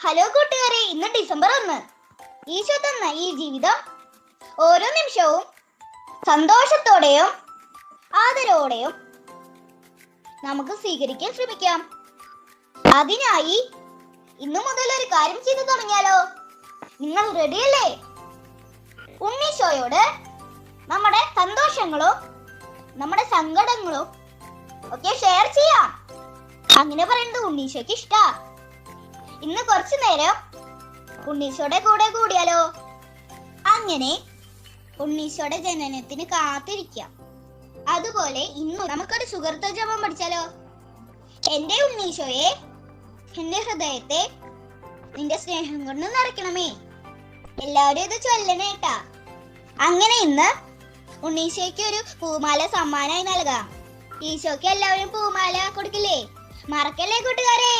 Hello കൂട്ടുകാരെ, ഇന്ന് December 1. Isho തന്ന ഈ ജീവിതം ഓരോ നിമിഷവും സന്തോഷത്തോടെയും ആദരവോടെയും നമുക്ക് സ്വീകരിക്കാൻ ശ്രമിക്കാം. അതിനായി ഇന്നു മുതൽ ഒരു കാര്യം ചെയ്തു തുടങ്ങിയാലോ? നിങ്ങൾ റെഡിയല്ലേ? ഉണ്ണീശോയോട് നമ്മുടെ സന്തോഷങ്ങളും നമ്മുടെ സങ്കടങ്ങളും ഒക്കെ ഷെയർ ചെയ്യാം. അങ്ങനെ പറയുന്നത് ഉണ്ണീശോയ്ക്ക് ഇഷ്ടാ. ഇന്ന് കുറച്ചു നേരം ഉണ്ണീശോയുടെ കൂടെ കൂടിയാലോ? അങ്ങനെ ഉണ്ണീശോയുടെ ജനനത്തിന് കാത്തിരിക്കാം. അതുപോലെ ഇന്ന് നമുക്കൊരു സുഹൃത്ത ജപം പഠിച്ചാലോ? എന്റെ ഉണ്ണീശോയെ, എന്റെ ഹൃദയത്തെ നിന്റെ സ്നേഹം കൊണ്ട് നിറയ്ക്കണമേ. എല്ലാവരും ഇത് ചൊല്ലണേട്ടാ. അങ്ങനെ ഇന്ന് ഉണ്ണീശോയ്ക്ക് ഒരു പൂമാല സമ്മാനമായി നൽകാം. ഈശോയ്ക്ക് എല്ലാവരും പൂമാല കൊടുക്കില്ലേ? മറക്കല്ലേ കൂട്ടുകാരെ?